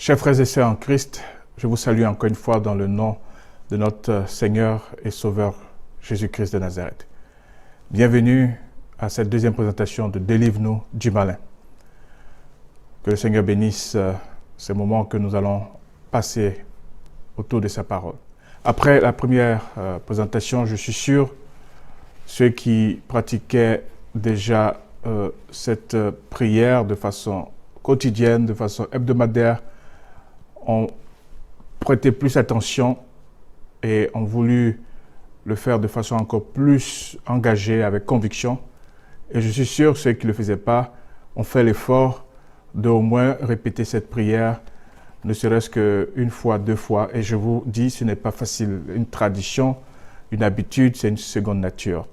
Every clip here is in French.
Chers frères et sœurs en Christ, je vous salue encore une fois dans le nom de notre Seigneur et Sauveur Jésus-Christ de Nazareth. Bienvenue à cette deuxième présentation de Délivre-nous du malin. Que le Seigneur bénisse ces moments que nous allons passer autour de sa parole. Après la première présentation, je suis sûr, ceux qui pratiquaient déjà cette prière de façon quotidienne, de façon hebdomadaire, ont prêté plus attention et ont voulu le faire de façon encore plus engagée, avec conviction. Et je suis sûr, ceux qui ne le faisaient pas ont fait l'effort d'au moins répéter cette prière, ne serait-ce qu'une fois, deux fois. Et je vous dis, ce n'est pas facile. Une tradition, une habitude, c'est une seconde nature.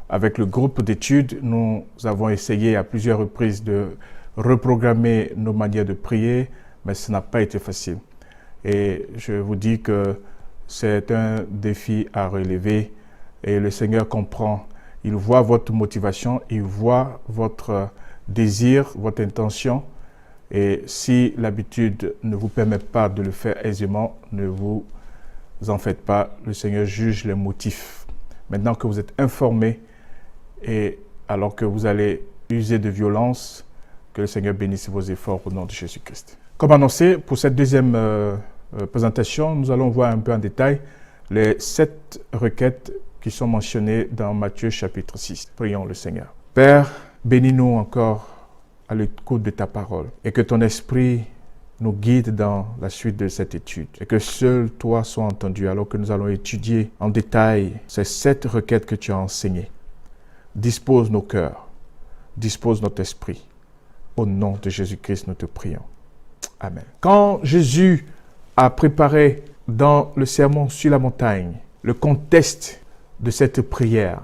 Avec le groupe d'études, nous avons essayé à plusieurs reprises de reprogrammer nos manières de prier, mais ce n'a pas été facile. Et je vous dis que c'est un défi à relever et le Seigneur comprend. Il voit votre motivation, il voit votre désir, votre intention. Et si l'habitude ne vous permet pas de le faire aisément, ne vous en faites pas. Le Seigneur juge les motifs. Maintenant que vous êtes informés et alors que vous allez user de violence, que le Seigneur bénisse vos efforts au nom de Jésus-Christ. Comme annoncé, pour cette deuxième présentation, nous allons voir un peu en détail les 7 requêtes qui sont mentionnées dans Matthieu chapitre 6. Prions le Seigneur. Père, bénis-nous encore à l'écoute de ta parole et que ton esprit nous guide dans la suite de cette étude et que seul toi sois entendu alors que nous allons étudier en détail ces 7 requêtes que tu as enseignées. Dispose nos cœurs, dispose notre esprit. Au nom de Jésus-Christ, nous te prions. Amen. Quand Jésus a préparé dans le sermon sur la montagne le contexte de cette prière,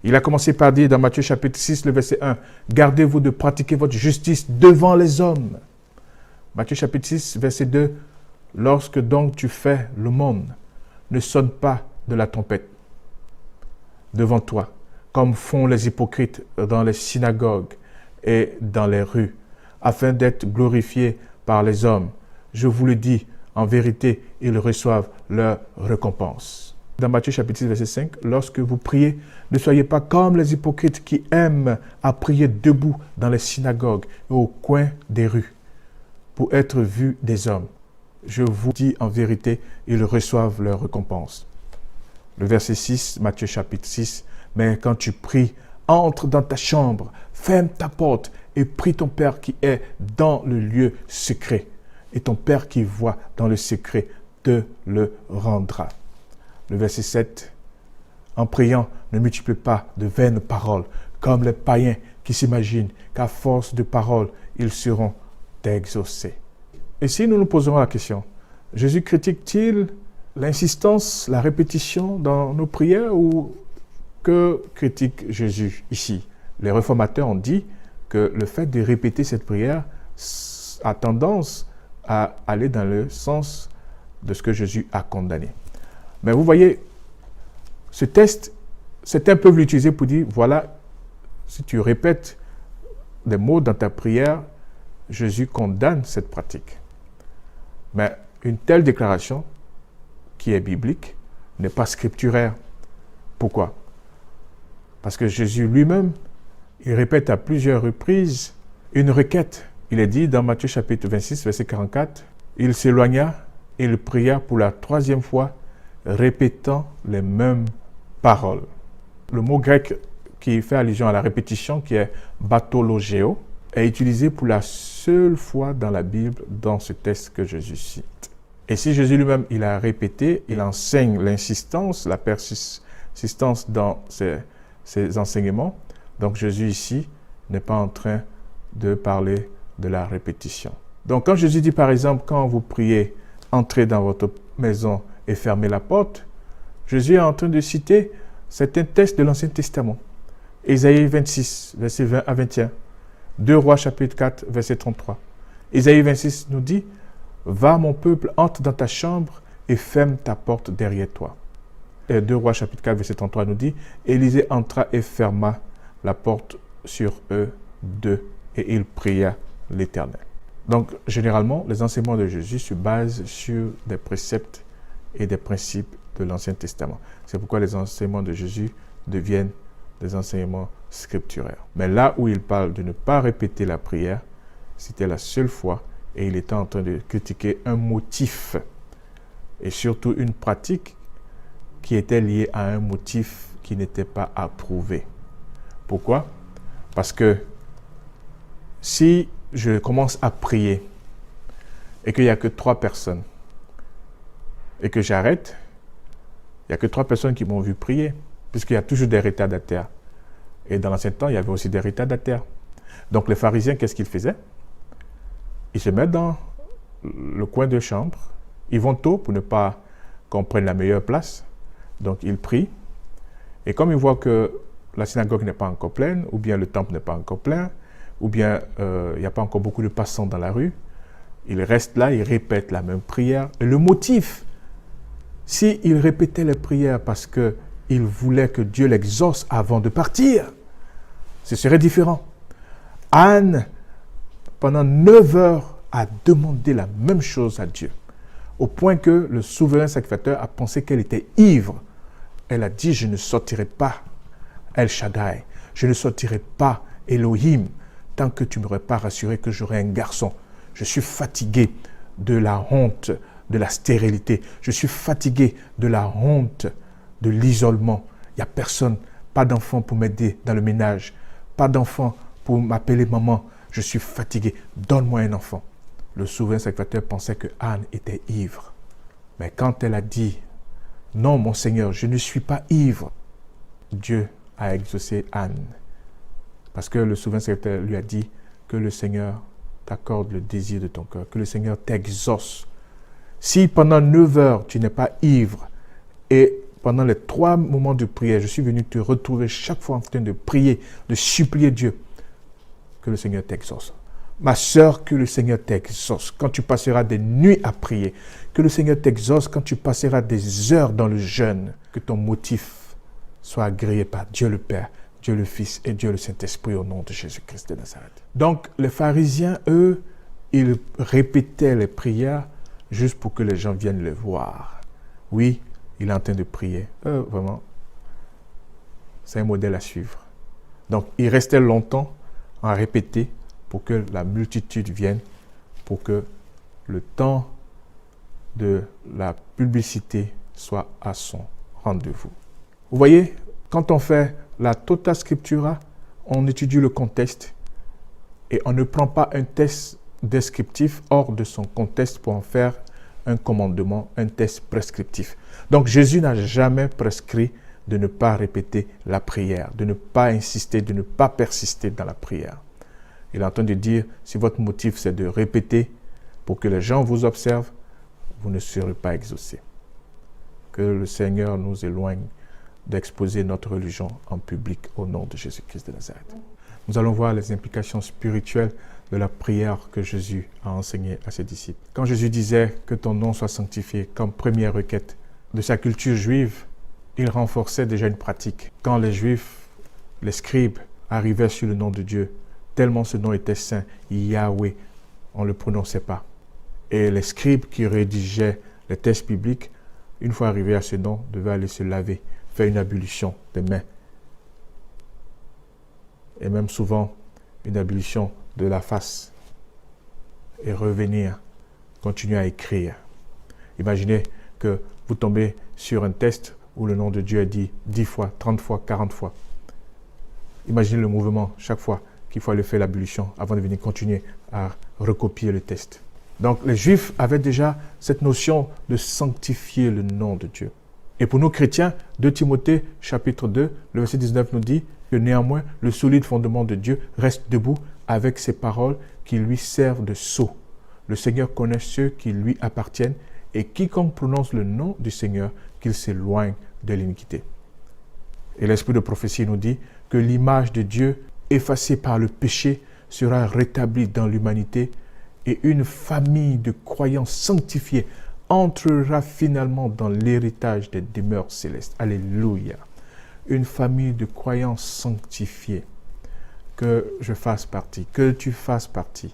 il a commencé par dire dans Matthieu chapitre 6, le verset 1, « Gardez-vous de pratiquer votre justice devant les hommes. » Matthieu chapitre 6, verset 2, « Lorsque donc tu fais l'aumône, ne sonne pas de la trompette devant toi, comme font les hypocrites dans les synagogues et dans les rues, afin d'être glorifiés par les hommes. Je vous le dis, en vérité, ils reçoivent leur récompense. » Dans Matthieu chapitre 6, verset 5, « Lorsque vous priez, ne soyez pas comme les hypocrites qui aiment à prier debout dans les synagogues et au coin des rues, pour être vus des hommes. Je vous dis, en vérité, ils reçoivent leur récompense. » Le verset 6, Matthieu chapitre 6, « Mais quand tu pries, entre dans ta chambre, ferme ta porte et prie ton Père qui est dans le lieu secret. Et ton Père qui voit dans le secret te le rendra. » Le verset 7. « En priant, ne multiplie pas de vaines paroles, comme les païens qui s'imaginent qu'à force de paroles, ils seront exaucés. » Et si nous nous posons la question, Jésus critique-t-il l'insistance, la répétition dans nos prières ou que critique Jésus ici? Les réformateurs ont dit que le fait de répéter cette prière a tendance à aller dans le sens de ce que Jésus a condamné. Mais vous voyez, ce texte, certains peuvent l'utiliser pour dire, voilà, si tu répètes des mots dans ta prière, Jésus condamne cette pratique. Mais une telle déclaration, qui est biblique, n'est pas scripturaire. Pourquoi? Parce que Jésus lui-même, il répète à plusieurs reprises une requête. Il est dit dans Matthieu chapitre 26, verset 44, « Il s'éloigna et il pria pour la 3e fois, répétant les mêmes paroles. » Le mot grec qui fait allusion à la répétition, qui est « batologeo », est utilisé pour la seule fois dans la Bible, dans ce texte que Jésus cite. Et si Jésus lui-même, il a répété, il enseigne l'insistance, la persistance dans ses enseignements, donc Jésus ici n'est pas en train de parler de la répétition. Donc quand Jésus dit par exemple, quand vous priez, entrez dans votre maison et fermez la porte, Jésus est en train de citer certains textes de l'Ancien Testament. Ésaïe 26, verset 20 à 21. 2 Rois chapitre 4, verset 33. Ésaïe 26 nous dit, « Va mon peuple, entre dans ta chambre et ferme ta porte derrière toi. » Et 2 Rois chapitre 4, verset 33 nous dit, « Élisée entra et ferma la porte sur eux deux, et il pria l'Éternel. » Donc, généralement, les enseignements de Jésus se basent sur des préceptes et des principes de l'Ancien Testament. C'est pourquoi les enseignements de Jésus deviennent des enseignements scripturaires. Mais là où il parle de ne pas répéter la prière, c'était la seule fois, et il était en train de critiquer un motif et surtout une pratique qui était liée à un motif qui n'était pas approuvé. Pourquoi? Parce que si je commence à prier et qu'il n'y a que 3 personnes et que j'arrête, il n'y a que 3 personnes qui m'ont vu prier, puisqu'il y a toujours des retardataires. Et dans l'ancien temps, il y avait aussi des retardataires. Donc les pharisiens, qu'est-ce qu'ils faisaient? Ils se mettent dans le coin de chambre, ils vont tôt pour ne pas qu'on prenne la meilleure place. Donc ils prient, et comme ils voient que la synagogue n'est pas encore pleine, ou bien le temple n'est pas encore plein, ou bien il n'y a pas encore beaucoup de passants dans la rue, ils restent là, ils répètent la même prière. Et le motif, s'ils répétaient les prières parce qu'ils voulaient que Dieu l'exauce avant de partir, ce serait différent. Anne, pendant 9 heures, a demandé la même chose à Dieu, au point que le souverain sacrificateur a pensé qu'elle était ivre. Elle a dit, je ne sortirai pas El Shaddai, je ne sortirai pas Elohim, tant que tu ne m'aurais pas rassuré que j'aurais un garçon. Je suis fatigué de la honte, de la stérilité. Je suis fatigué de la honte, de l'isolement. Il n'y a personne, pas d'enfant pour m'aider dans le ménage, pas d'enfant pour m'appeler maman. Je suis fatigué, donne-moi un enfant. Le souverain sacrificateur pensait que Anne était ivre. Mais quand elle a dit, non mon Seigneur, je ne suis pas ivre, Dieu a exaucé Anne. Parce que le souverain sacrificateur lui a dit que le Seigneur t'accorde le désir de ton cœur, que le Seigneur t'exauce. Si pendant 9 heures tu n'es pas ivre et pendant les 3 moments de prière, je suis venu te retrouver chaque fois en train de prier, de supplier Dieu, que le Seigneur t'exauce. Ma sœur, que le Seigneur t'exauce quand tu passeras des nuits à prier. Que le Seigneur t'exauce quand tu passeras des heures dans le jeûne. Que ton motif soit agréé par Dieu le Père, Dieu le Fils et Dieu le Saint-Esprit au nom de Jésus-Christ de Nazareth. Donc, les pharisiens, eux, ils répétaient les prières juste pour que les gens viennent les voir. Oui, il est en train de prier. Vraiment, c'est un modèle à suivre. Donc, ils restaient longtemps à répéter pour que la multitude vienne, pour que le temps de la publicité soit à son rendez-vous. Vous voyez, quand on fait la Tota Scriptura, on étudie le contexte et on ne prend pas un texte descriptif hors de son contexte pour en faire un commandement, un texte prescriptif. Donc Jésus n'a jamais prescrit de ne pas répéter la prière, de ne pas insister, de ne pas persister dans la prière. Il est en train de dire, si votre motif c'est de répéter pour que les gens vous observent, vous ne serez pas exaucés. Que le Seigneur nous éloigne d'exposer notre religion en public au nom de Jésus-Christ de Nazareth. Nous allons voir les implications spirituelles de la prière que Jésus a enseignée à ses disciples. Quand Jésus disait que ton nom soit sanctifié comme première requête de sa culture juive, il renforçait déjà une pratique. Quand les Juifs, les scribes, arrivaient sur le nom de Dieu, tellement ce nom était saint, Yahweh, on ne le prononçait pas. Et les scribes qui rédigeaient les textes bibliques, une fois arrivés à ce nom, devaient aller se laver, faire une ablution des mains. Et même souvent, une ablution de la face. Et revenir, continuer à écrire. Imaginez que vous tombez sur un texte où le nom de Dieu est dit 10 fois, 30 fois, 40 fois. Imaginez le mouvement chaque fois qu'il faut aller faire l'ablution avant de venir continuer à recopier le texte. Donc les Juifs avaient déjà cette notion de sanctifier le nom de Dieu. Et pour nous chrétiens, 2 Timothée chapitre 2, le verset 19 nous dit que néanmoins le solide fondement de Dieu reste debout avec ses paroles qui lui servent de sceau. Le Seigneur connaît ceux qui lui appartiennent et quiconque prononce le nom du Seigneur, qu'il s'éloigne de l'iniquité. Et l'esprit de prophétie nous dit que l'image de Dieu effacée par le péché sera rétablie dans l'humanité et une famille de croyants sanctifiés entrera finalement dans l'héritage des demeures célestes. Alléluia. Une famille de croyants sanctifiés. Que je fasse partie, que tu fasses partie,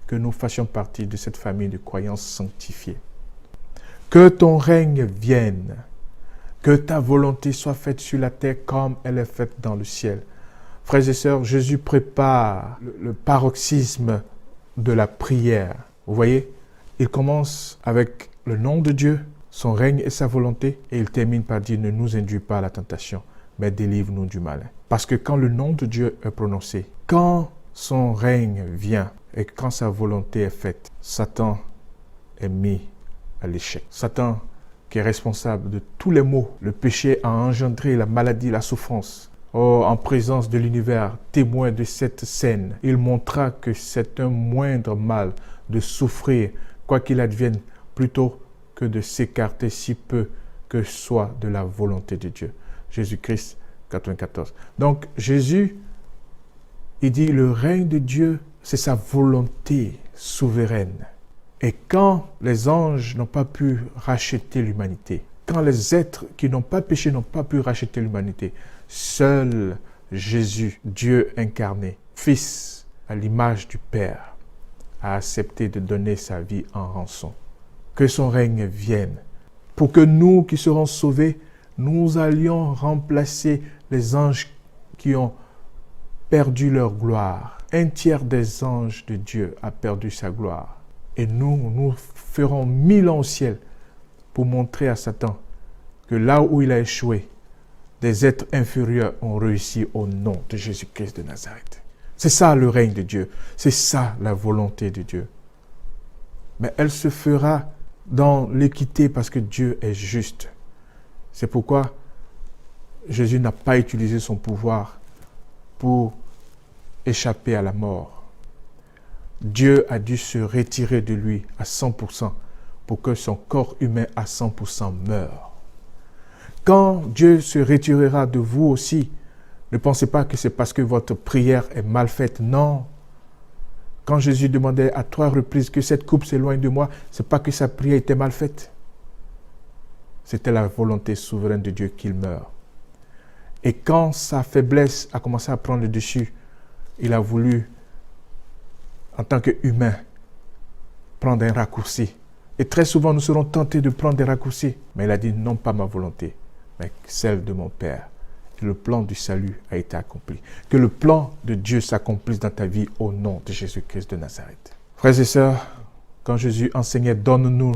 que nous fassions partie de cette famille de croyants sanctifiés. Que ton règne vienne, que ta volonté soit faite sur la terre comme elle est faite dans le ciel. Frères et sœurs, Jésus prépare le paroxysme de la prière. Vous voyez, il commence avec le nom de Dieu, son règne et sa volonté, et il termine par dire « Ne nous induis pas à la tentation, mais délivre-nous du malin. » Parce que quand le nom de Dieu est prononcé, quand son règne vient et quand sa volonté est faite, Satan est mis à l'échec. Satan, qui est responsable de tous les maux, le péché a engendré la maladie, la souffrance. Oh, en présence de l'univers, témoin de cette scène, il montra que c'est un moindre mal de souffrir, quoi qu'il advienne, plutôt que de s'écarter si peu que soit de la volonté de Dieu. Jésus-Christ, 94. Donc, Jésus, il dit, le règne de Dieu, c'est sa volonté souveraine. Et quand les anges n'ont pas pu racheter l'humanité, quand les êtres qui n'ont pas péché n'ont pas pu racheter l'humanité, seul Jésus, Dieu incarné, Fils à l'image du Père, a accepté de donner sa vie en rançon. Que son règne vienne, pour que nous qui serons sauvés, nous allions remplacer les anges qui ont perdu leur gloire. Un tiers des anges de Dieu a perdu sa gloire. Et nous ferons 1000 ans au ciel pour montrer à Satan que là où il a échoué, des êtres inférieurs ont réussi au nom de Jésus-Christ de Nazareth. C'est ça le règne de Dieu. C'est ça la volonté de Dieu. Mais elle se fera dans l'équité parce que Dieu est juste. C'est pourquoi Jésus n'a pas utilisé son pouvoir pour échapper à la mort. Dieu a dû se retirer de lui à 100% pour que son corps humain à 100% meure. Quand Dieu se retirera de vous aussi, ne pensez pas que c'est parce que votre prière est mal faite. Non. Quand Jésus demandait à 3 reprises que cette coupe s'éloigne de moi, ce n'est pas que sa prière était mal faite. C'était la volonté souveraine de Dieu qu'il meure. Et quand sa faiblesse a commencé à prendre le dessus, il a voulu, en tant qu'humain, prendre un raccourci. Et très souvent, nous serons tentés de prendre des raccourcis. Mais il a dit, non pas ma volonté, mais celle de mon Père. Que le plan du salut a été accompli. Que le plan de Dieu s'accomplisse dans ta vie au nom de Jésus-Christ de Nazareth. Frères et sœurs, quand Jésus enseignait, donne-nous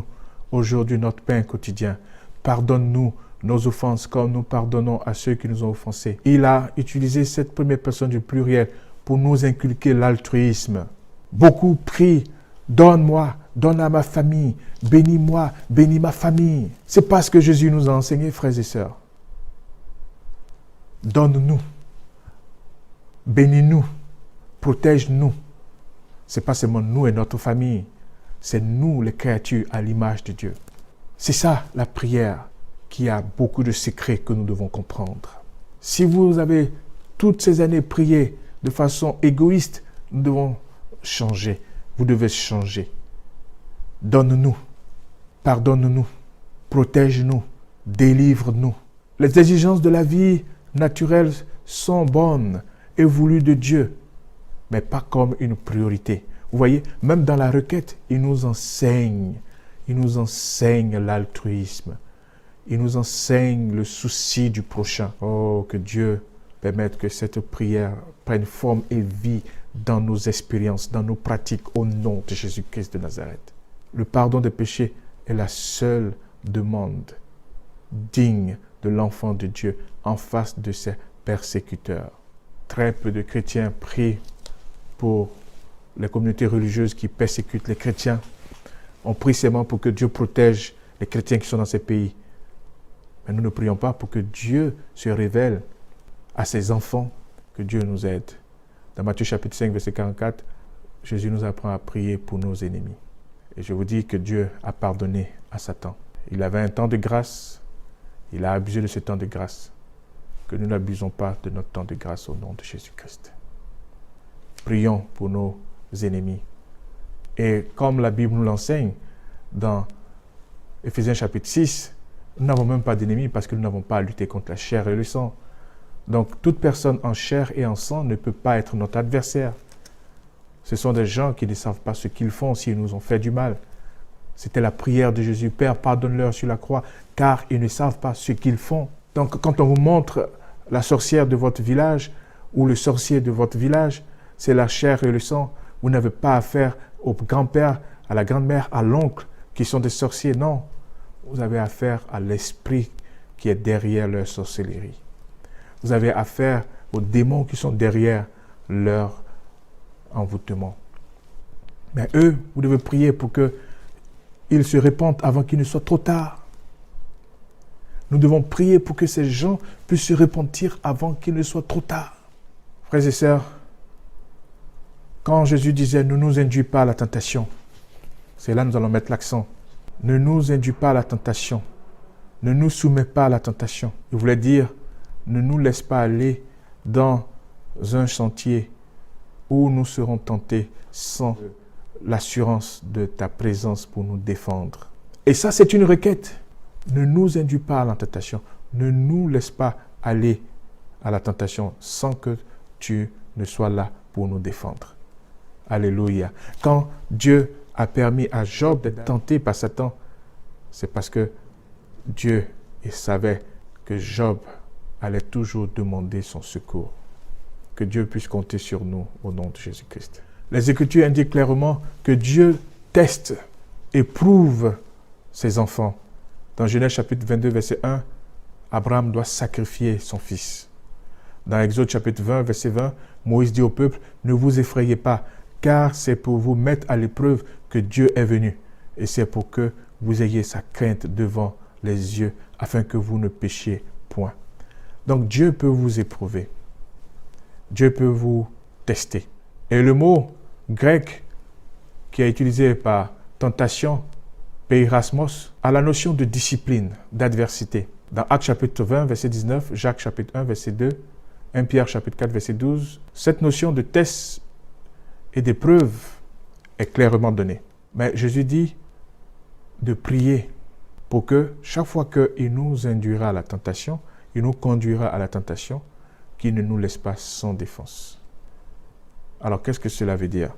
aujourd'hui notre pain quotidien. Pardonne-nous nos offenses comme nous pardonnons à ceux qui nous ont offensés. Il a utilisé cette première personne du pluriel pour nous inculquer l'altruisme. Beaucoup prient, donne-moi, donne à ma famille, bénis-moi, bénis ma famille. C'est pas ce que Jésus nous a enseigné, frères et sœurs. Donne-nous, bénis-nous, protège-nous. Ce n'est pas seulement nous et notre famille, c'est nous les créatures à l'image de Dieu. C'est ça la prière qui a beaucoup de secrets que nous devons comprendre. Si vous avez toutes ces années prié de façon égoïste, nous devons changer. Vous devez changer. Donne-nous, pardonne-nous, protège-nous, délivre-nous. Les exigences de la vie naturelles sont bonnes et voulues de Dieu, mais pas comme une priorité. Vous voyez, même dans la requête, il nous enseigne l'altruisme. Il nous enseigne le souci du prochain. Oh, que Dieu permette que cette prière prenne forme et vie dans nos expériences, dans nos pratiques, au nom de Jésus-Christ de Nazareth. Le pardon des péchés est la seule demande digne de l'enfant de Dieu en face de ses persécuteurs. Très peu de chrétiens prient pour les communautés religieuses qui persécutent les chrétiens. On prie seulement pour que Dieu protège les chrétiens qui sont dans ces pays. Mais nous ne prions pas pour que Dieu se révèle à ses enfants, que Dieu nous aide. Dans Matthieu chapitre 5, verset 44, Jésus nous apprend à prier pour nos ennemis. Et je vous dis que Dieu a pardonné à Satan. Il avait un temps de grâce, il a abusé de ce temps de grâce. Que nous n'abusons pas de notre temps de grâce au nom de Jésus-Christ. Prions pour nos ennemis. Et comme la Bible nous l'enseigne, dans Éphésiens chapitre 6, nous n'avons même pas d'ennemis parce que nous n'avons pas à lutter contre la chair et le sang. Donc, toute personne en chair et en sang ne peut pas être notre adversaire. Ce sont des gens qui ne savent pas ce qu'ils font s'ils nous ont fait du mal. C'était la prière de Jésus. Père, pardonne-leur sur la croix, car ils ne savent pas ce qu'ils font. Donc, quand on vous montre la sorcière de votre village ou le sorcier de votre village, c'est la chair et le sang. Vous n'avez pas affaire au grand-père, à la grand-mère, à l'oncle qui sont des sorciers. Non, vous avez affaire à l'esprit qui est derrière leur sorcellerie. Vous avez affaire aux démons qui sont derrière leur envoûtement. Mais eux, vous devez prier pour qu'ils se répandent avant qu'il ne soit trop tard. Nous devons prier pour que ces gens puissent se repentir avant qu'il ne soit trop tard. Frères et sœurs, quand Jésus disait « Ne nous induis pas à la tentation », c'est là que nous allons mettre l'accent. Ne nous induis pas à la tentation. Ne nous soumets pas à la tentation. Il voulait dire « Ne nous laisse pas aller dans un sentier où nous serons tentés sans l'assurance de ta présence pour nous défendre. » Et ça, c'est une requête. Ne nous induis pas à la tentation. Ne nous laisse pas aller à la tentation sans que tu ne sois là pour nous défendre. Alléluia. Quand Dieu a permis à Job d'être tenté par Satan, c'est parce que Dieu savait que Job allait toujours demander son secours. Que Dieu puisse compter sur nous au nom de Jésus-Christ. Les Écritures indiquent clairement que Dieu teste et prouve ses enfants. Dans Genèse chapitre 22, verset 1, Abraham doit sacrifier son fils. Dans Exode chapitre 20, verset 20, Moïse dit au peuple, « Ne vous effrayez pas, car c'est pour vous mettre à l'épreuve que Dieu est venu. Et c'est pour que vous ayez sa crainte devant les yeux, afin que vous ne péchiez point. » Donc Dieu peut vous éprouver. Dieu peut vous tester. Et le mot grec qui est utilisé par tentation, peirasmos, a la notion de discipline, d'adversité. Dans Actes chapitre 20, verset 19, Jacques chapitre 1, verset 2, 1 Pierre chapitre 4, verset 12, cette notion de test et d'épreuve est clairement donnée. Mais Jésus dit de prier pour que chaque fois qu'il nous induira à la tentation, il nous conduira à la tentation, qu'il ne nous laisse pas sans défense. Alors, qu'est-ce que cela veut dire?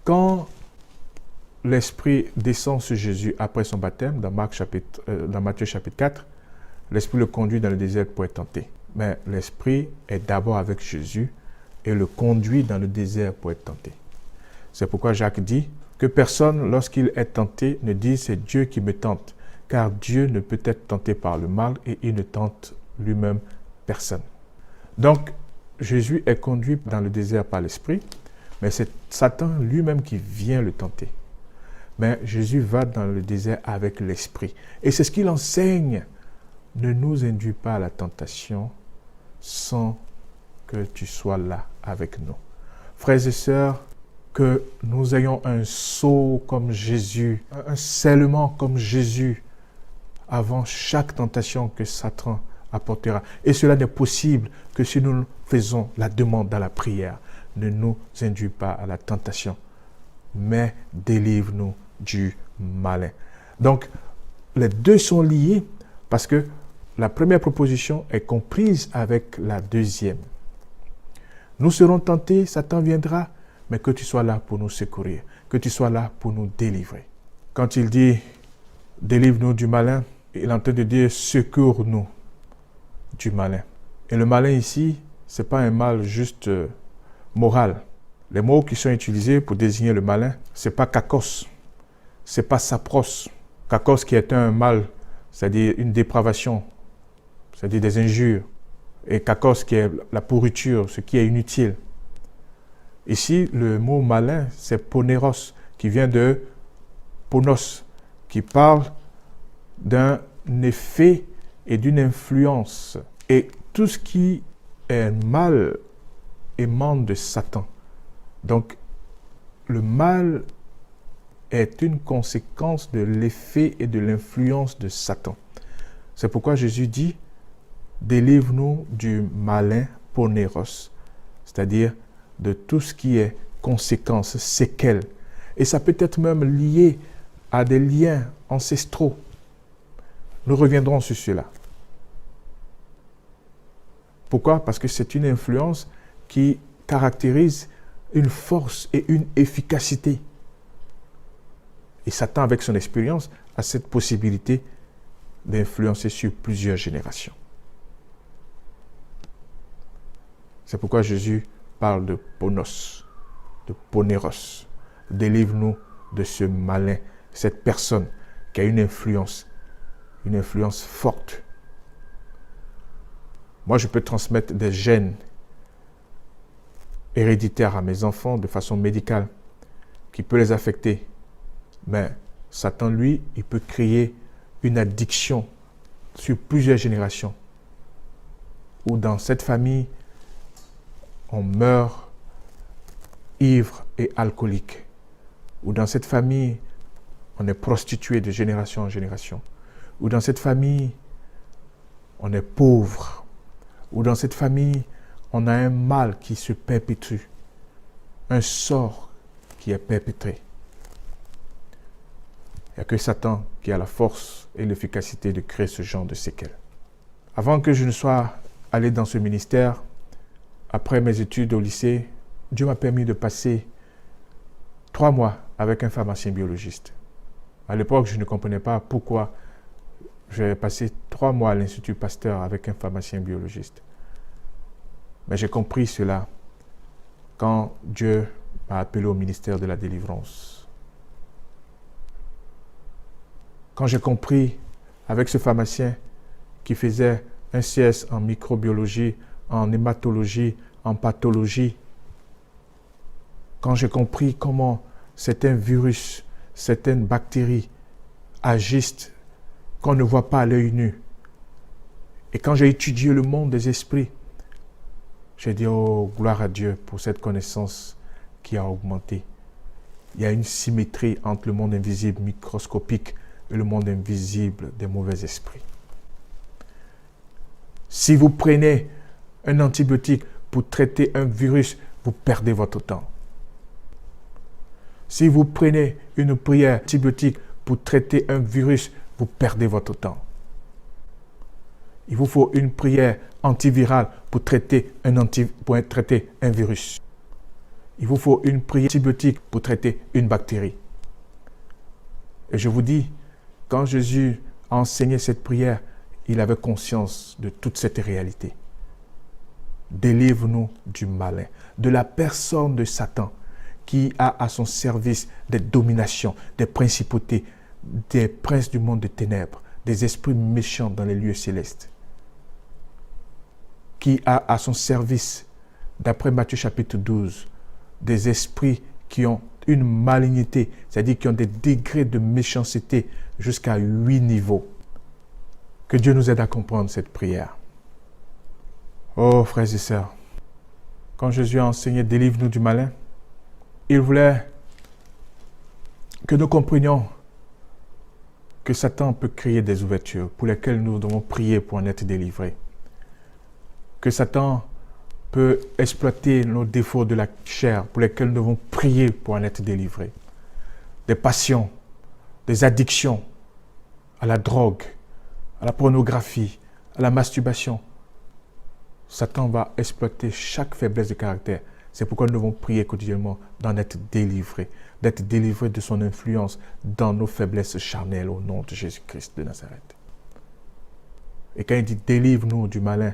Quand l'Esprit descend sur Jésus après son baptême, dans Matthieu chapitre 4, l'Esprit le conduit dans le désert pour être tenté. Mais l'Esprit est d'abord avec Jésus et le conduit dans le désert pour être tenté. C'est pourquoi Jacques dit que personne, lorsqu'il est tenté, ne dise « c'est Dieu qui me tente », car Dieu ne peut être tenté par le mal et il ne tente lui-même personne. Donc, Jésus est conduit dans le désert par l'Esprit, mais c'est Satan lui-même qui vient le tenter. Mais Jésus va dans le désert avec l'Esprit. Et c'est ce qu'il enseigne. Ne nous induis pas à la tentation sans que tu sois là avec nous. Frères et sœurs, que nous ayons un saut comme Jésus, un scellement comme Jésus avant chaque tentation que Satan apportera. Et cela n'est possible que si nous faisons la demande dans la prière. Ne nous induis pas à la tentation, mais délivre-nous du malin. Donc, les deux sont liés parce que la première proposition est comprise avec la deuxième. Nous serons tentés, Satan viendra, mais que tu sois là pour nous secourir, que tu sois là pour nous délivrer. Quand il dit « délivre-nous du malin », il est en train de dire « secours-nous du malin ». Et le malin ici, ce n'est pas un mal juste moral. Les mots qui sont utilisés pour désigner le malin, ce n'est pas kakos, ce n'est pas sapros. Kakos qui est un mal, c'est-à-dire une dépravation, c'est-à-dire des injures. Et kakos qui est la pourriture, ce qui est inutile. Ici, le mot malin, c'est poneros, qui vient de ponos, qui parle d'un effet et d'une influence. Et tout ce qui est mal émane de Satan. Donc, le mal est une conséquence de l'effet et de l'influence de Satan. C'est pourquoi Jésus dit « délivre-nous du malin poneros », c'est-à-dire de tout ce qui est conséquence, séquelles. Et ça peut être même lié à des liens ancestraux. Nous reviendrons sur cela. Pourquoi? Parce que c'est une influence qui caractérise une force et une efficacité. Et Satan, avec son expérience, a cette possibilité d'influencer sur plusieurs générations. C'est pourquoi Jésus parle de ponos, de poneros. Délivre-nous de ce malin, cette personne qui a une influence forte. Moi, je peux transmettre des gènes héréditaires à mes enfants de façon médicale qui peut les affecter. Mais Satan, lui, il peut créer une addiction sur plusieurs générations. Où dans cette famille, on meurt ivre et alcoolique. Ou dans cette famille, on est prostitué de génération en génération. Ou dans cette famille, on est pauvre. Ou dans cette famille, on a un mal qui se perpétue. Un sort qui est perpétré. Il n'y a que Satan qui a la force et l'efficacité de créer ce genre de séquelles. Avant que je ne sois allé dans ce ministère, après mes études au lycée, Dieu m'a permis de passer 3 mois avec un pharmacien biologiste. À l'époque, je ne comprenais pas pourquoi j'ai passé 3 mois à l'Institut Pasteur avec un pharmacien biologiste. Mais j'ai compris cela quand Dieu m'a appelé au ministère de la délivrance. Quand j'ai compris avec ce pharmacien qui faisait un CS en microbiologie, en hématologie, en pathologie, quand j'ai compris comment certains virus, certaines bactéries agissent qu'on ne voit pas à l'œil nu, et quand j'ai étudié le monde des esprits, j'ai dit, oh, gloire à Dieu pour cette connaissance qui a augmenté. Il y a une symétrie entre le monde invisible microscopique et le monde invisible des mauvais esprits. Si vous prenez un antibiotique pour traiter un virus, vous perdez votre temps. Si vous prenez une prière antibiotique pour traiter un virus, vous perdez votre temps. Il vous faut une prière antivirale pour traiter un virus. Il vous faut une prière antibiotique pour traiter une bactérie. Et je vous dis, quand Jésus a enseigné cette prière, il avait conscience de toute cette réalité. Délivre-nous du malin, de la personne de Satan qui a à son service des dominations, des principautés, des princes du monde des ténèbres, des esprits méchants dans les lieux célestes, qui a à son service, d'après Matthieu chapitre 12, des esprits qui ont une malignité, c'est-à-dire qui ont des degrés de méchanceté jusqu'à 8 niveaux. Que Dieu nous aide à comprendre cette prière. Oh, frères et sœurs, quand Jésus a enseigné « Délivre-nous du malin », il voulait que nous comprenions que Satan peut créer des ouvertures pour lesquelles nous devons prier pour en être délivrés. Que Satan peut exploiter nos défauts de la chair pour lesquels nous devons prier pour en être délivrés. Des passions, des addictions à la drogue, à la pornographie, à la masturbation. Satan va exploiter chaque faiblesse de caractère. C'est pourquoi nous devons prier quotidiennement d'en être délivrés de son influence dans nos faiblesses charnelles au nom de Jésus-Christ de Nazareth. Et quand il dit « délivre-nous du malin »,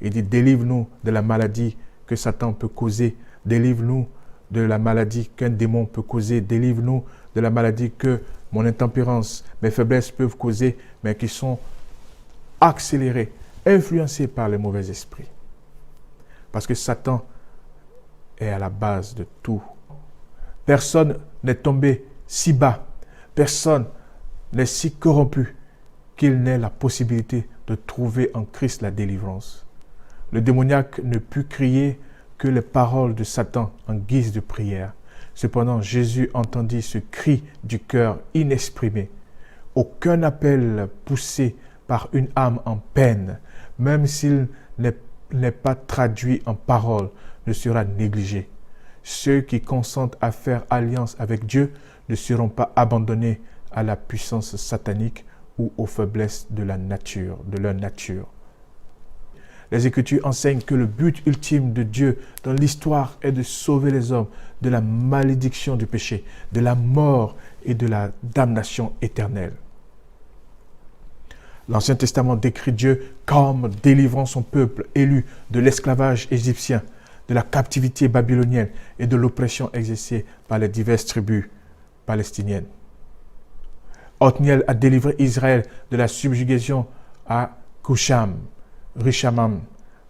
il dit « délivre-nous de la maladie que Satan peut causer, délivre-nous de la maladie qu'un démon peut causer, délivre-nous de la maladie que mon intempérance, mes faiblesses peuvent causer, mais qui sont accélérées, influencées par les mauvais esprits. » Parce que Satan est à la base de tout. Personne n'est tombé si bas, personne n'est si corrompu qu'il n'ait la possibilité de trouver en Christ la délivrance. Le démoniaque ne put crier que les paroles de Satan en guise de prière. Cependant, Jésus entendit ce cri du cœur inexprimé. Aucun appel poussé par une âme en peine, même s'il n'est pas traduit en paroles, ne sera négligé. Ceux qui consentent à faire alliance avec Dieu ne seront pas abandonnés à la puissance satanique ou aux faiblesses de leur nature. Les Écritures enseignent que le but ultime de Dieu dans l'histoire est de sauver les hommes de la malédiction du péché, de la mort et de la damnation éternelle. L'Ancien Testament décrit Dieu comme délivrant son peuple élu de l'esclavage égyptien, de la captivité babylonienne et de l'oppression exercée par les diverses tribus palestiniennes. Othniel a délivré Israël de la subjugation à Kusham, Rishamam,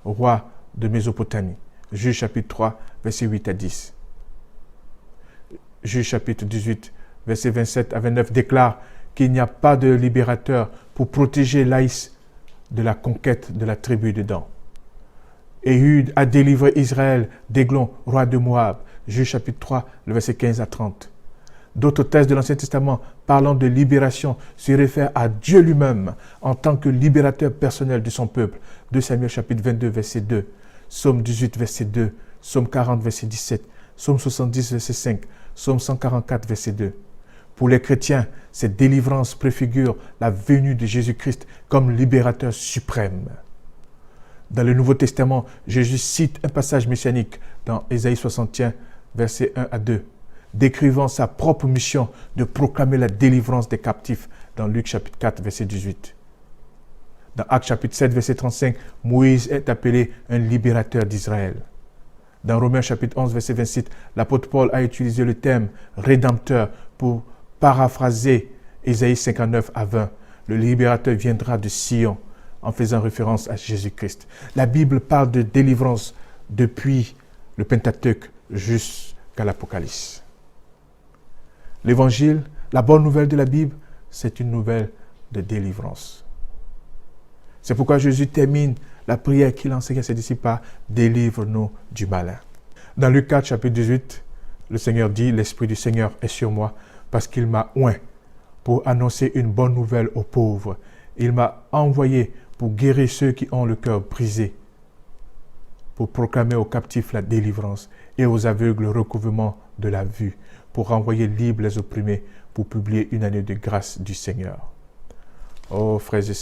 roi de Mésopotamie. Juge chapitre 3, versets 8 à 10. Juge chapitre 18, versets 27 à 29 déclare qu'il n'y a pas de libérateur pour protéger l'Aïs de la conquête de la tribu de Dan. Éhud a délivré Israël d'Églon, roi de Moab. Juge chapitre 3, le verset 15 à 30. D'autres textes de l'Ancien Testament parlant de libération se réfèrent à Dieu lui-même en tant que libérateur personnel de son peuple. 2 Samuel chapitre 22, verset 2, Psaume 18, verset 2, Psaume 40, verset 17, Psaume 70, verset 5, Psaume 144, verset 2. Pour les chrétiens, cette délivrance préfigure la venue de Jésus-Christ comme libérateur suprême. Dans le Nouveau Testament, Jésus cite un passage messianique dans Ésaïe 61, versets 1 à 2, décrivant sa propre mission de proclamer la délivrance des captifs dans Luc chapitre 4, verset 18. Dans Actes chapitre 7, verset 35, Moïse est appelé un libérateur d'Israël. Dans Romains chapitre 11, verset 27, l'apôtre Paul a utilisé le terme rédempteur pour paraphraser Ésaïe 59 à 20. Le libérateur viendra de Sion, en faisant référence à Jésus-Christ. La Bible parle de délivrance depuis le Pentateuque jusqu'à l'Apocalypse. L'Évangile, la bonne nouvelle de la Bible, c'est une nouvelle de délivrance. C'est pourquoi Jésus termine la prière qu'il enseigne à ses disciples par « Délivre-nous du malin ». Dans Luc 4, chapitre 18, le Seigneur dit « L'Esprit du Seigneur est sur moi parce qu'il m'a oint pour annoncer une bonne nouvelle aux pauvres. Il m'a envoyé pour guérir ceux qui ont le cœur brisé, pour proclamer aux captifs la délivrance et aux aveugles le recouvrement de la vue, pour renvoyer libres les opprimés, pour publier une année de grâce du Seigneur. » Oh frères et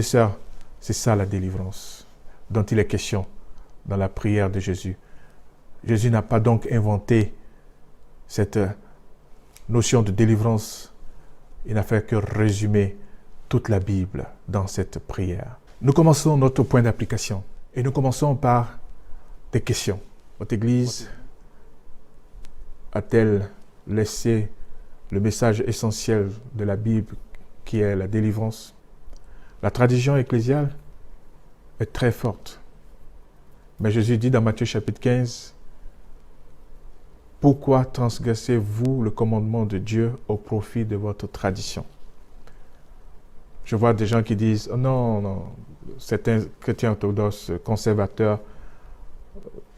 sœurs, c'est ça la délivrance dont il est question dans la prière de Jésus. Jésus n'a pas donc inventé cette notion de délivrance. Il n'a fait que résumer toute la Bible dans cette prière. Nous commençons notre point d'application et nous commençons par des questions. Votre Église a-t-elle laissé le message essentiel de la Bible qui est la délivrance? La tradition ecclésiale est très forte. Mais Jésus dit dans Matthieu chapitre 15, « Pourquoi transgressez-vous le commandement de Dieu au profit de votre tradition ?» Je vois des gens qui disent, « Non, certains chrétiens orthodoxes conservateurs,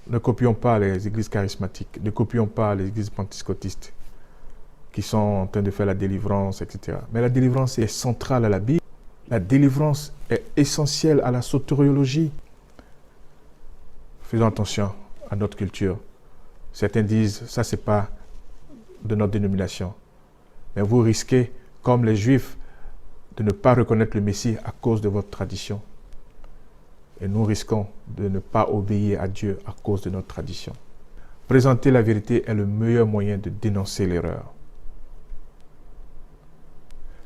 ne copions pas les églises charismatiques, ne copions pas les églises pentecôtistes qui sont en train de faire la délivrance, etc. » Mais la délivrance est centrale à la Bible. La délivrance est essentielle à la soteriologie. Faisons attention à notre culture. Certains disent, ça c'est pas de notre dénomination. Mais vous risquez, comme les Juifs, de ne pas reconnaître le Messie à cause de votre tradition. Et nous risquons de ne pas obéir à Dieu à cause de notre tradition. Présenter la vérité est le meilleur moyen de dénoncer l'erreur.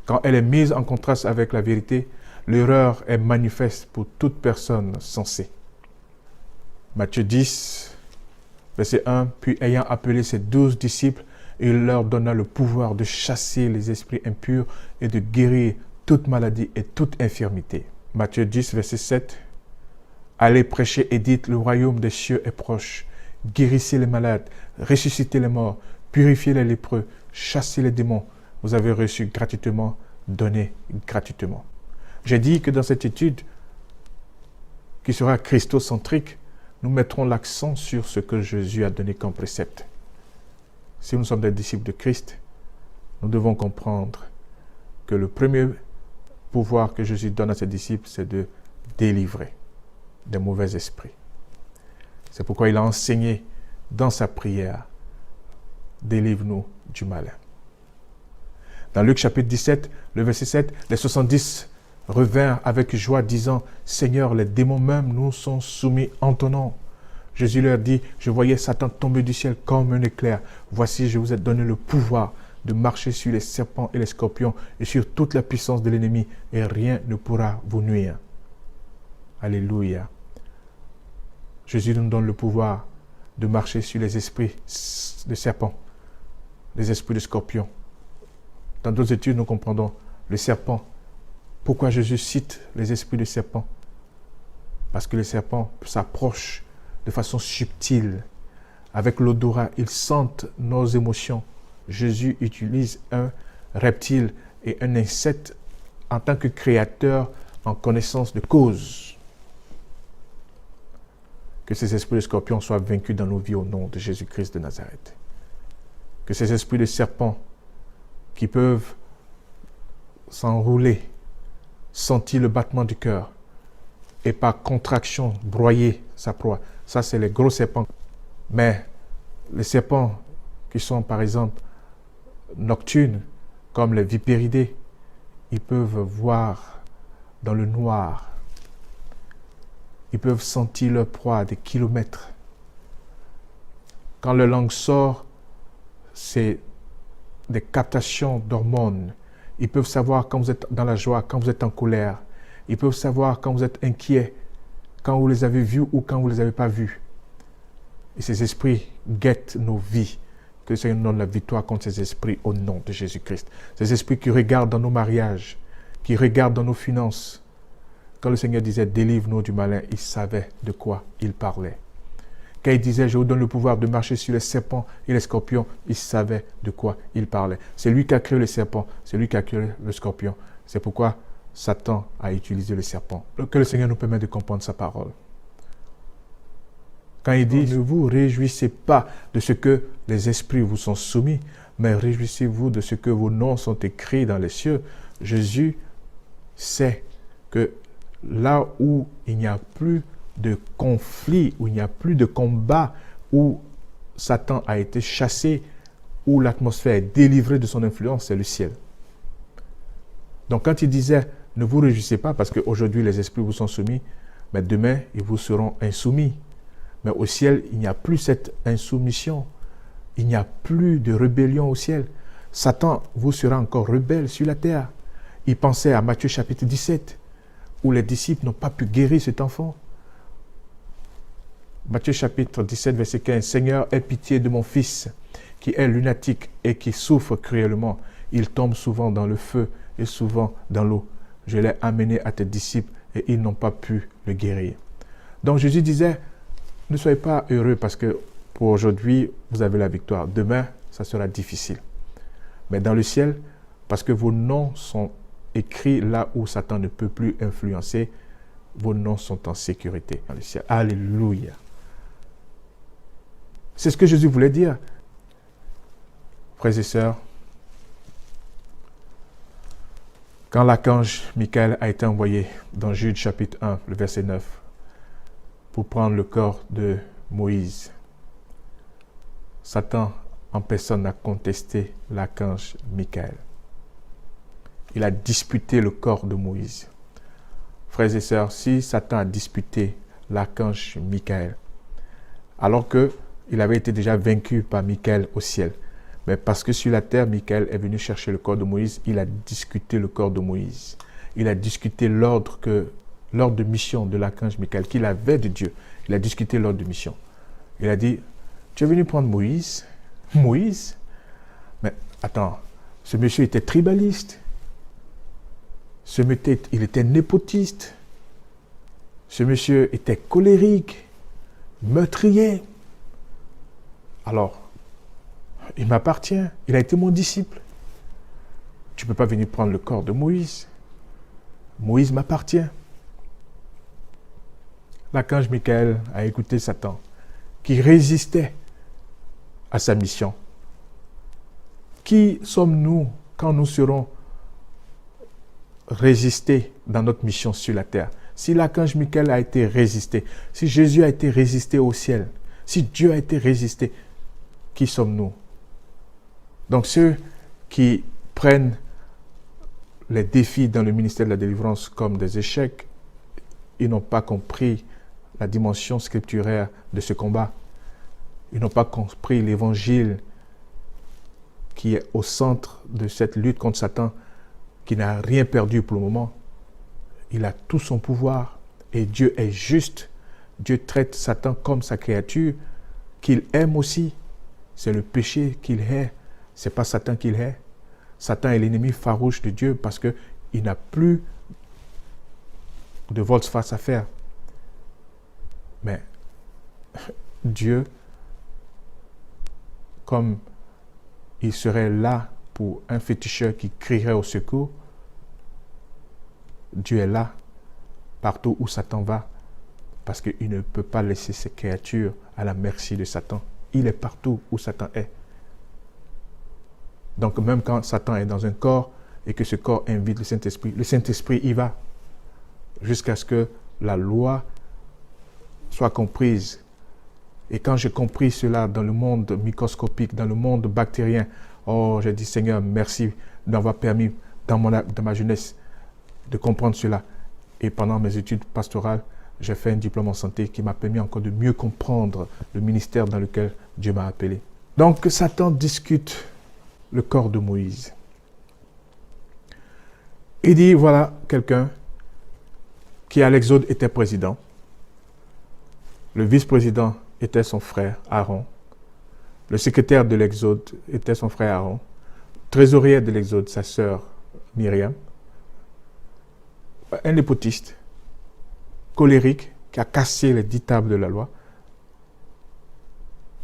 Quand elle est mise en contraste avec la vérité, l'erreur est manifeste pour toute personne sensée. Matthieu 10, verset 1, « Puis ayant appelé ses 12 disciples, il leur donna le pouvoir de chasser les esprits impurs et de guérir toute maladie et toute infirmité. » Matthieu 10, verset 7, « Allez prêcher et dites, le royaume des cieux est proche. Guérissez les malades, ressuscitez les morts, purifiez les lépreux, chassez les démons. Vous avez reçu gratuitement, donnez gratuitement. » J'ai dit que dans cette étude, qui sera christocentrique, nous mettrons l'accent sur ce que Jésus a donné comme précepte. Si nous sommes des disciples de Christ, nous devons comprendre que le premier pouvoir que Jésus donne à ses disciples, c'est de délivrer des mauvais esprits. C'est pourquoi il a enseigné dans sa prière, « Délivre-nous du malin ». Dans Luc chapitre 17, le verset 7, les 70 revinrent avec joie, disant, « Seigneur, les démons même nous sont soumis en ton nom. » Jésus leur dit, « Je voyais Satan tomber du ciel comme un éclair. Voici, je vous ai donné le pouvoir de marcher sur les serpents et les scorpions et sur toute la puissance de l'ennemi, et rien ne pourra vous nuire. » Alléluia. Jésus nous donne le pouvoir de marcher sur les esprits de serpents, les esprits de scorpions. Dans d'autres études, nous comprendrons le serpent. Pourquoi Jésus cite les esprits de serpents? Parce que les serpents s'approchent de façon subtile. Avec l'odorat, ils sentent nos émotions. Jésus utilise un reptile et un insecte en tant que créateur en connaissance de cause. Que ces esprits de scorpions soient vaincus dans nos vies au nom de Jésus-Christ de Nazareth. Que ces esprits de serpents qui peuvent s'enrouler, sentir le battement du cœur et par contraction broyer sa proie. Ça, c'est les gros serpents. Mais les serpents qui sont par exemple nocturnes, comme les vipéridés, ils peuvent voir dans le noir. Ils peuvent sentir leur proie à des kilomètres. Quand leur langue sort, c'est des captations d'hormones. Ils peuvent savoir quand vous êtes dans la joie, quand vous êtes en colère. Ils peuvent savoir quand vous êtes inquiet, quand vous les avez vus ou quand vous ne les avez pas vus. Et ces esprits guettent nos vies. Que le Seigneur nous donne la victoire contre ces esprits au nom de Jésus-Christ. Ces esprits qui regardent dans nos mariages, qui regardent dans nos finances. Quand le Seigneur disait « Délivre-nous du malin », il savait de quoi il parlait. Quand il disait « Je vous donne le pouvoir de marcher sur les serpents et les scorpions », il savait de quoi il parlait. C'est lui qui a créé le serpent, c'est lui qui a créé le scorpion. C'est pourquoi Satan a utilisé le serpent. Que le Seigneur nous permette de comprendre sa parole. Quand il dit « Ne vous réjouissez pas de ce que les esprits vous sont soumis, mais réjouissez-vous de ce que vos noms sont écrits dans les cieux », Jésus sait que là où il n'y a plus de conflit, où il n'y a plus de combat, où Satan a été chassé, où l'atmosphère est délivrée de son influence, c'est le ciel. Donc quand il disait « Ne vous réjouissez pas parce qu'aujourd'hui les esprits vous sont soumis, mais demain ils vous seront insoumis ». Mais au ciel, il n'y a plus cette insoumission. Il n'y a plus de rébellion au ciel. Satan vous sera encore rebelle sur la terre. Il pensait à Matthieu chapitre 17, où les disciples n'ont pas pu guérir cet enfant. Matthieu chapitre 17, verset 15. « Seigneur, aie pitié de mon fils, qui est lunatique et qui souffre cruellement. Il tombe souvent dans le feu et souvent dans l'eau. Je l'ai amené à tes disciples et ils n'ont pas pu le guérir. » Donc Jésus disait, ne soyez pas heureux parce que pour aujourd'hui, vous avez la victoire. Demain, ça sera difficile. Mais dans le ciel, parce que vos noms sont écrits là où Satan ne peut plus influencer, vos noms sont en sécurité dans le ciel. Alléluia. C'est ce que Jésus voulait dire. Frères et sœurs, quand l'archange Michael a été envoyé dans Jude chapitre 1, le verset 9, pour prendre le corps de Moïse, Satan en personne a contesté l'archange Michael. Il a disputé le corps de Moïse. Frères et sœurs, si Satan a disputé l'archange Michael, alors qu'il avait été déjà vaincu par Michael au ciel, mais parce que sur la terre, Michael est venu chercher le corps de Moïse, il a discuté le corps de Moïse. Il a discuté l'ordre de mission de l'archange Michael qu'il avait de Dieu. Il a discuté l'ordre de mission. Il a dit, tu es venu prendre Moïse? Moïse? Mais attends, ce monsieur était tribaliste. Ce monsieur, il était népotiste. Ce monsieur était colérique, meurtrier. Alors, il m'appartient. Il a été mon disciple. Tu ne peux pas venir prendre le corps de Moïse. Moïse m'appartient. L'archange Michael a écouté Satan, qui résistait à sa mission. Qui sommes-nous quand nous serons résistés dans notre mission sur la terre? Si l'archange Michael a été résisté, si Jésus a été résisté au ciel, si Dieu a été résisté, qui sommes-nous? Donc ceux qui prennent les défis dans le ministère de la délivrance comme des échecs. Ils n'ont pas compris la dimension scripturaire de ce combat. Ils n'ont pas compris l'évangile qui est au centre de cette lutte contre Satan, qui n'a rien perdu pour le moment. Il a tout son pouvoir et Dieu est juste. Dieu traite Satan comme sa créature, qu'il aime aussi. C'est le péché qu'il hait, ce n'est pas Satan qu'il hait. Satan est l'ennemi farouche de Dieu parce qu'il n'a plus de volte-face à faire. Mais Dieu, comme il serait là pour un féticheur qui crierait au secours, Dieu est là partout où Satan va parce qu'il ne peut pas laisser ses créatures à la merci de Satan. Il est partout où Satan est. Donc même quand Satan est dans un corps et que ce corps invite le Saint-Esprit y va jusqu'à ce que la loi soit comprise. Et quand j'ai compris cela dans le monde microscopique, dans le monde bactérien, oh, j'ai dit Seigneur, merci d'avoir permis dans ma jeunesse de comprendre cela. Et pendant mes études pastorales, j'ai fait un diplôme en santé qui m'a permis encore de mieux comprendre le ministère dans lequel Dieu m'a appelé. Donc Satan discute le corps de Moïse. Il dit, voilà quelqu'un qui à l'Exode était président. Le vice-président était son frère Aaron. Le secrétaire de l'Exode était son frère Aaron. Trésorier de l'Exode, sa sœur Myriam. Un népotiste, colérique, qui a cassé les 10 tables de la loi,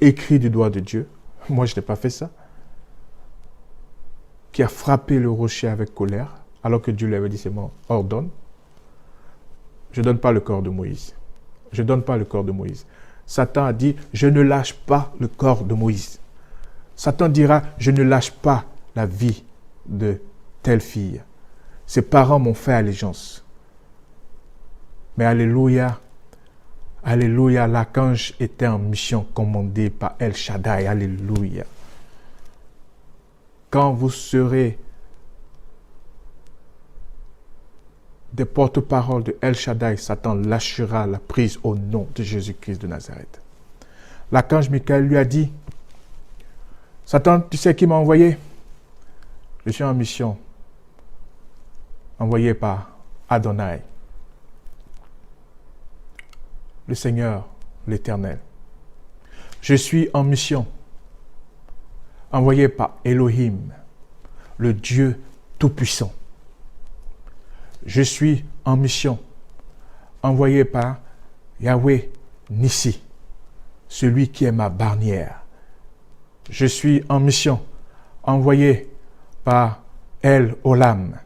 écrit du doigt de Dieu. Moi, je n'ai pas fait ça. Qui a frappé le rocher avec colère, alors que Dieu lui avait dit seulement ordonne. Je ne donne pas le corps de Moïse. Je ne donne pas le corps de Moïse. Satan a dit, je ne lâche pas le corps de Moïse. Satan dira, je ne lâche pas la vie de telle fille. Ses parents m'ont fait allégeance. Mais alléluia, alléluia, l'archange était en mission commandée par El Shaddai. Alléluia. Quand vous serez des porte-paroles de El Shaddai, Satan lâchera la prise au nom de Jésus-Christ de Nazareth. L'archange Michael lui a dit, Satan, tu sais qui m'a envoyé? Je suis en mission, envoyé par Adonai, le Seigneur, l'Éternel. Je suis en mission, envoyé par Elohim, le Dieu Tout-Puissant. Je suis en mission, envoyé par Yahweh Nissi, celui qui est ma bannière. Je suis en mission, envoyé par El Olam,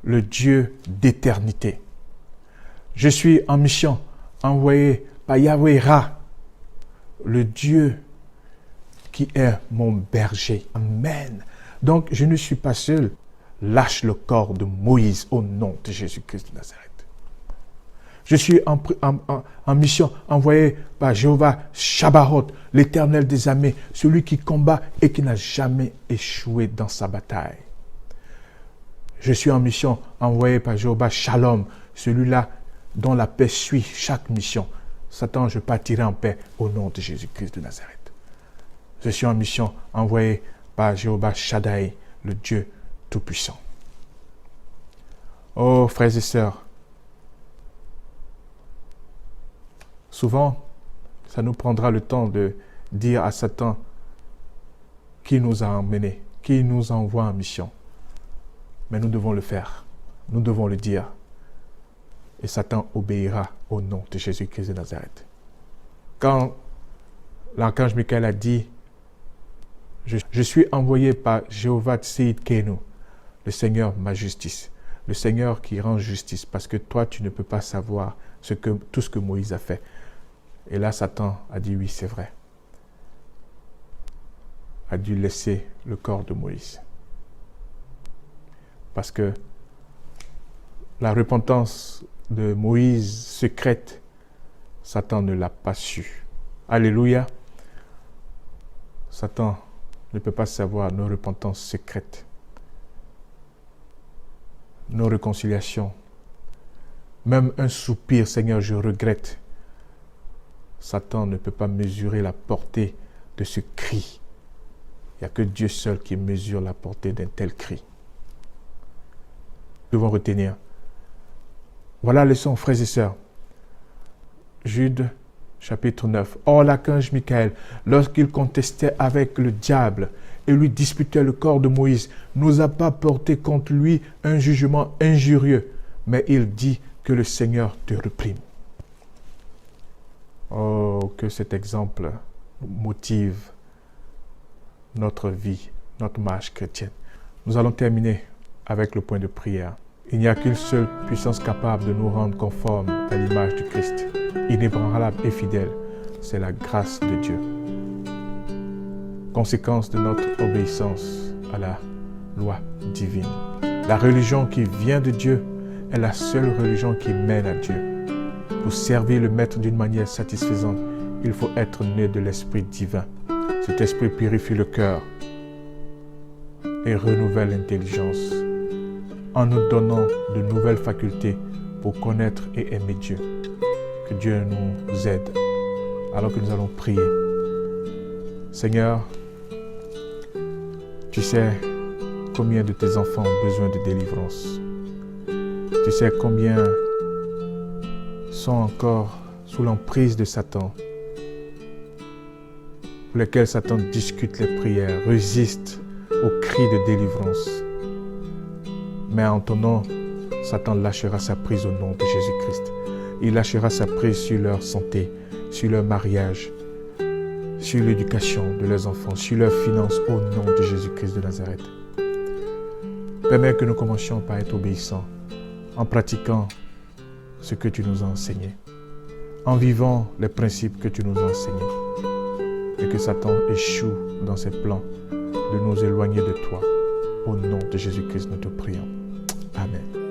le Dieu d'éternité. Je suis en mission, envoyé par Yahweh Ra, le Dieu qui est mon berger. Amen. Donc, je ne suis pas seul. Lâche le corps de Moïse au nom de Jésus-Christ de Nazareth. Je suis en mission envoyé par Jéhovah Shabbaoth, l'Éternel des armées, celui qui combat et qui n'a jamais échoué dans sa bataille. Je suis en mission envoyé par Jéhovah Shalom, celui-là dont la paix suit chaque mission. Satan, je partirai en paix au nom de Jésus-Christ de Nazareth. Je suis en mission envoyé par Jéhovah Shaddai, le Dieu Tout-Puissant. Oh, frères et sœurs, souvent, ça nous prendra le temps de dire à Satan qui nous a emmenés, qui nous envoie en mission. Mais nous devons le faire, nous devons le dire. Et Satan obéira au nom de Jésus-Christ de Nazareth. Quand l'archange Michael a dit, je suis envoyé par Jéhovah Tsidkenu, le Seigneur ma justice, le Seigneur qui rend justice, parce que toi, tu ne peux pas savoir tout ce que Moïse a fait. Et là, Satan a dit, oui, c'est vrai. A dû laisser le corps de Moïse. Parce que la repentance de Moïse secrète, Satan ne l'a pas su. Alléluia. Satan ne peut pas savoir nos repentances secrètes. nos réconciliations. Même un soupir, Seigneur, je regrette. Satan ne peut pas mesurer la portée de ce cri. Il n'y a que Dieu seul qui mesure la portée d'un tel cri. Nous devons retenir. Voilà la leçon, frères et sœurs. Jude, chapitre 9. Or, l'archange Michael, lorsqu'il contestait avec le diable et lui disputait le corps de Moïse, n'osa pas porter contre lui un jugement injurieux, mais il dit que le Seigneur te réprime. Oh, que cet exemple motive notre vie, notre marche chrétienne. Nous allons terminer avec le point de prière. Il n'y a qu'une seule puissance capable de nous rendre conformes à l'image du Christ, inébranlable et fidèle, c'est la grâce de Dieu. Conséquence de notre obéissance à la loi divine. La religion qui vient de Dieu est la seule religion qui mène à Dieu. Pour servir le Maître d'une manière satisfaisante, il faut être né de l'Esprit divin. Cet Esprit purifie le cœur et renouvelle l'intelligence en nous donnant de nouvelles facultés pour connaître et aimer Dieu. Que Dieu nous aide alors que nous allons prier. Seigneur, tu sais combien de tes enfants ont besoin de délivrance. Tu sais combien sont encore sous l'emprise de Satan, pour lesquels Satan discute les prières, résiste aux cris de délivrance. Mais en ton nom, Satan lâchera sa prise au nom de Jésus-Christ. Il lâchera sa prise sur leur santé, sur leur mariage, sur l'éducation de leurs enfants, sur leurs finances, au nom de Jésus-Christ de Nazareth. Permets que nous commencions par être obéissants, en pratiquant ce que tu nous as enseigné, en vivant les principes que tu nous as enseignés, et que Satan échoue dans ses plans de nous éloigner de toi. Au nom de Jésus-Christ, nous te prions. Amen.